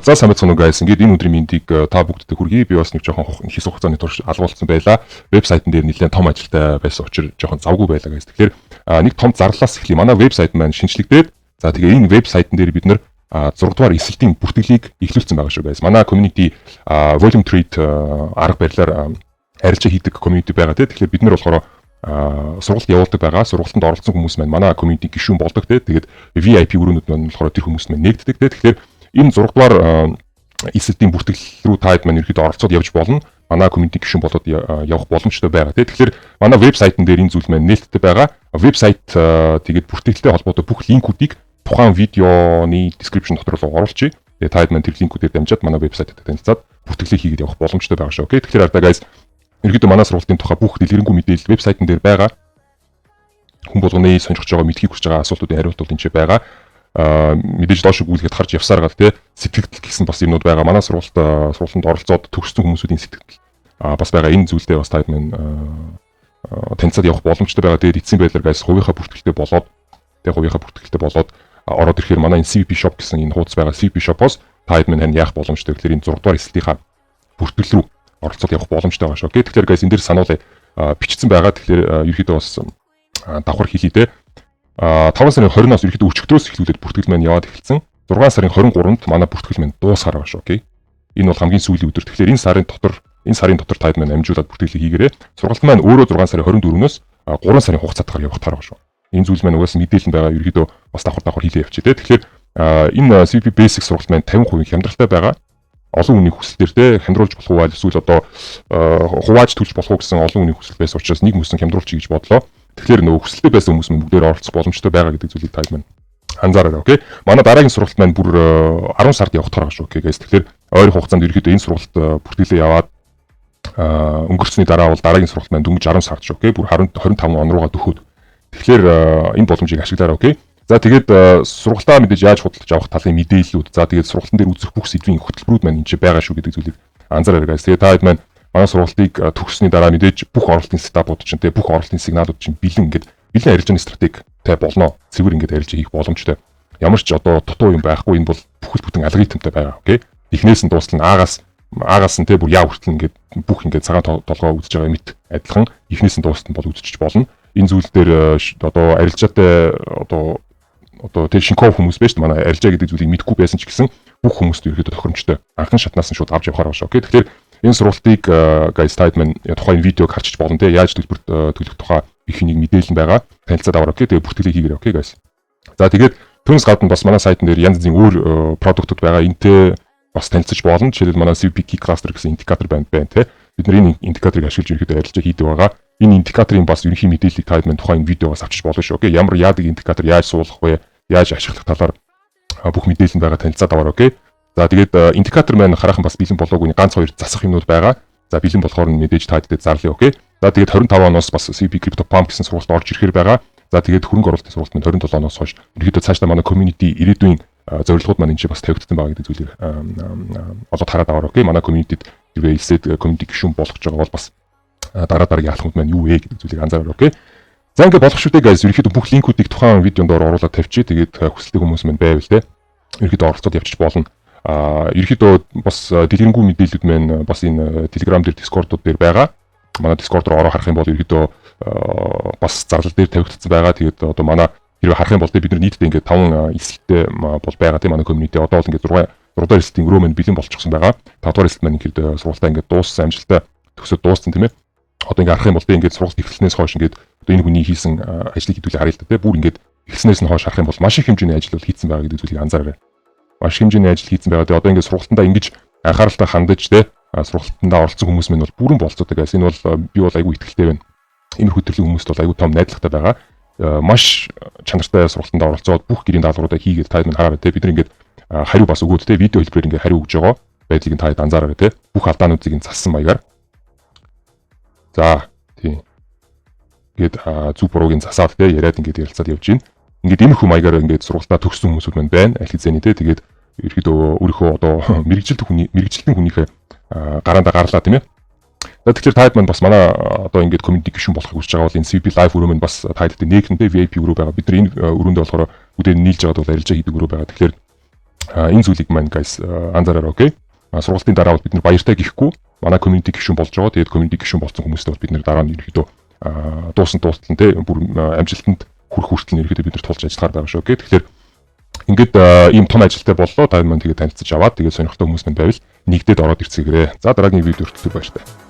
За сайн байцгаана уу guys. Ингээд энэ өдрийн мэндийг та бүгдтэй хүргэе. Би бас нэг жоохон хис хугацааны турш алгуулсан байлаа. Вебсайтн дээр нэлээд том ажилтай байсан учраас жоохон завгүй байлаа guys. Тэгэхээр нэг том зарлалаас эхлэе. Манай вебсайт маань шинжлэгдээд за тэгээ энэ вебсайтн дээр бид нэр 6 дугаар эсэлтийн бүртгэлийг эхлүүлсэн байгаа шүү guys. Манай community volume trade арга барилаар арилжаа хийдэг community байгаа те. Тэгэхээр бид нар болохоор сургалт явуулдаг байгаа. Сургалтанд оролцсон хүмүүс маань манай community гишүүн болдог те. Тэгээд VIP өрөөнүүд маань болохоор тэр хүмүүс маань нэгддэг те. Тэгэхээр энэ 6 дугаар эсэлтийн бүртгэл рүү таад маань ерөөдөө оролцоод явж болно. Манай community гишүүн болоод явах боломжтой байгаа те. Тэгэхээр манай вебсайтн дээр энэ зүйл маань нээлттэй байгаа. Вебсайт тэгээд бүртгэлтэй холбоотой бүх линкүүдийг тухайн видеоны description дотор руу оруулчихъя. Тэгээд таад маань тэр линкүүдээр дамжаад манай вебсайтад танилцаад бүртгэлээ хийгээд явах боломжтой байгаа шүү. Окей. Тэгэхээр ардаа guys ерөөдөө манай сургалтын тухай бүх дэлгэрэнгүй мэдээлэл вебсайтн дээр байгаа. Хүн болгоны сонирхож байгаа мэдхийг хүсэж байгаа асуултуудын хариултууд энэ ч байгаа. Мэдээж доош гүйлгээд харж явсаар гал те сэтгэл гэсэн бас юмнууд байгаа. Манай сургалтанд оролцоод төгссөн хүмүүсийн сэтгэл бас байгаа. Энэ зүйлдээ бас таад маань танилцаад явах боломжтой байгаа. Тэгээд эцсийн байдлаар guys хувийнхаа бүртгэлтэй болоод ороод ирэхээр манай энэ CVP shop гэсэн энэ хуудас байгаа. CVP shop-оос таад маань яах боломжтой гэхээр энэ 6 дугаар эсэлтийнхаа бүртгэл рүү оролцоод явах боломжтой байгаа шүү. Тэгэхээр guys энэ дээр сануулъя бичсэн байгаа. Тэгэхээр ерөөдөө бас давхар хийлээ те. 5 сарын 20-наас ерөөдөө өчигдрөөс эхлүүлээд бүртгэл маань яваад эхэлсэн. 6 сарын 23-нд манай бүртгэл маань дуусгаар байгаа шүү. Окей. Энэ бол хамгийн сүүлийн өдөр. Тэгэхээр энэ сарын дотор таад маань амжуулаад бүртгэлийг хийгээрэй. Сургалт маань өөрөө 6 сарын 24-нөөс 3 сарын хугацаатаар явах таар байгаа шүү. Энэ зүйл маань угаасаа мэдээлэл байгаа. Ерөөдөө бас давхар хийлээ явчих те. Тэгэхээр энэ CVP basic сургалт маань 50% хямдралтай байгаа. Олон хүний хүсэл дээр те хямдруулж болох уу эсвэл одоо хувааж төлж болох уу гэсэн олон хүний хүсэл байсан учраас нэг мөсөн хямдруулчих гэж бодлоо. Тэгэхээр нөгөө хүсэлтэй байсан хүмүүс маань бүгдээр оролцох боломжтой байгаа гэдэг зүйлийг таад маань анзаараарай. Окей. Манай дараагийн сургалт маань бүр 10 сард явах тарах шүү. Окей guys. Тэгэхээр ойрын хугацаанд ерөөдөө энэ сургалт бүртгэлээ яваад өнгөрсөний дараа бол дараагийн сургалт маань дөнгөж 10 сард шүү. Окей. Бүр 25 он руугаа дөхөөд. Тэгэхээр энэ боломжийг ашиглаарай. Окей. За тэгээд сургалтаа мэдээж яаж худалдаж авах талын мэдээллүүд. За тэгээд сургалтын дээр үзэх бүх сэдвийн хөтөлбөрүүд маань энэ ч байгаа шүү гэдэг зүйлийг анзаараарай guys. Тэгээд таад маань манай сургалтыг төгссөний дараа мэдээж бүх оролтын сетапууд чинь те бүх оролтын сигналууд чинь бэлэн арилжааны стратегтэй болно. Цэвэр ингээд арилжаа хийх боломжтой. Ямар ч одоо дутуу юм байхгүй. Энэ бол бүхэл бүтэн алгоритмтай байгаа. Окей. Эхнээс нь дуустал аагаас нь те бүр яа хүртэл ингээд бүх ингээд цагаан толгой үзэж байгаа мэт адилхан эхнээс нь дуустал бол үзэж болно. Энэ зүйл дээр одоо арилжаатай одоо тэр шинков хүмүүс байж манай арилжаа гэдэг зүйлийг мэдгүй байсан ч гэсэн бүх хүмүүст ерөөдөө тохиромжтой анхан шатнаас нь шууд авч явахаар байна шүү. Окей. Тэгэхээр энэ сургалтыг guys таад маань тухайн видеог харчих болно те яаж төлөх тухай их нэг мэдээлэл байгаа. Танилцаад аваа. Окей. Тэгээ бүртгэлийг хийгээрэй. Окей guys. За тэгээд түүнээс гадна бас манай сайтн дээр янз бүрийн өөр продуктууд байгаа. Энтэй бас танилцаж болно. Жишээлбэл манай CVP cluster гэсэн индикатор байна те. Бид нар энэ индикаторыг ашиглаж ерөөдөө арилжаа хийдэг байгаа. Энэ индикаторын бас ерөнхий мэдээллийг таад маань тухайн видеогоос авчиж болно шүү. Окей. Ямар яадаг индикатор яаж суулгах вэ? Яаж ашиглах талаар бүх мэдээлэл байгаа. Танилцаад аваа. Окей. За тэгээд индикатор маань хараахан бас бэлэн болоогүй ганц хоёр засах юмнууд байгаа. За бэлэн болохоор мэдээж таадад зарлая. Окей. За тэгээд 25 оноос бас CVP Crypto Pump гэсэн сургалт орж ирэхээр байгаа. За тэгээд хөрөнгө оруулалтын сургалт маань 27 оноос хойш ерөөдөө цаашдаа манай community ирээдүйн зорилгууд маань энэ ч бас тавигдсан байгаа гэдэг зүйлийг олоод хараад аваа. Окей. Манай community-д хэрвээ элсэд community гишүүн болгож байгаа бол бас дараагийн алхмууд маань юу вэ гэдэг зүйлийг анзаараа. Окей. За ингээд болох шүү дээ guys. Ерөөхдөө бүх линкүүдийг тухайн видеонд оруулаад тавьчих. Тэгээд хүсэлтэй хүмүүс маань байвал те. Ерөөхдөө оролцоод явчих болно. Ерөөхдөө бас дэлгэрэнгүй мэдээлэлүүд маань бас энэ Telegram дээр Discord-ууд дээр байгаа. Манай Discord руу ороо харах юм бол ерөөхдөө бас зарлал дээр тавигдсан байгаа. Тэгээд одоо манай хэрвээ харах юм бол бид нар нийтдээ ингээд 5 эсэлттэй бол байгаа тийм манай community одоо бол ингээд 6 дугаар эсэлтийн өрөө маань бэлэн болчихсон байгаа. 5 дугаар эсэлт маань ингээд сургалтаа ингээд дууссан амжилттай төгсөд дууссан тийм ээ. Одоо ингээд харах юм бол ингээд сургалт эхлснээс хойш ингээд одоо энэ хүний хийсэн ажлыг хэдүүлээ харъя л да тийм. Бүр ингээд эхлснээс нь хойш харах юм бол маш их хэмжээний ажил бол хийсэн байгаа гэдэг зүйлийг анзаараарай. Маш хэмжээний ажил хийсэн байгаа. Тэгээ одоо ингээд сургалтандаа ингэж анхааралтай хандаж те сургалтандаа оролцсон хүмүүс минь бол бүрэн болцоодаг. Энэ бол би бол айгүй ихтэй байна. Иймэрхүү төрлийн хүмүүст бол айгүй том найдвартай байгаа. Маш чанартай сургалтандаа оролцоод бүх гэрийн даалгавруудаа хийгээд таад минь хараарай те. Бид нар ингээд хариу бас өгөөд те видео хэлбэрээр ингээд хариу өгж байгаа байдлыг нь таад анзаараарай те. Бүх алдаануудыг нь зассан маягаар. За тийм. Ингээд зүг буруугийн засаад те яриад ингээд ярилцаад явж гин. Ингээд иймэрхүү маягаар ингээд сургалтаа төгссөн хүмүүсүүд маань байна. Аль хэзээний те тэгээд ерөөдөө өөрийнхөө одоо мэрэгжилтэн хүнийхээ гараандаа гарлаа тийм ээ. Тэгэхээр таад маань бас манай одоо ингээд community гишүүн болохыг хүсэж байгаа бол энэ CVP live өрөө маань бас таадтай нэгэн VIP өрөө байгаа. Бид нар энэ өрөөндөө болохоор бүгдээ нийлж байгаад бол арилжаа хийдэг өрөө байгаа. Тэгэхээр Энэ зүйлийг маань guys анзаараарай, окей. Сургалтын дараа бол бид нар баяртай гэхгүй манай community гишүүн болж байгаа. Тэгээд community гишүүн болсон хүмүүстэй бол бид нар дараа нь ерөөхдөө дуусан туултан те бүр амжилтанд хүрэх хүртэл ерөөхдөө бид нар тулж ажиллахаар байгаа шүү, окей. Тэгэхээр ингээд ийм том ажилтай боллоо. Та маань тэгээд танилцж аваад тэгээд сонирхолтой хүмүүс мань байвал нэгдээд ороод ирцгээгээрэй. За дараагийн видео хүртэл баяртай.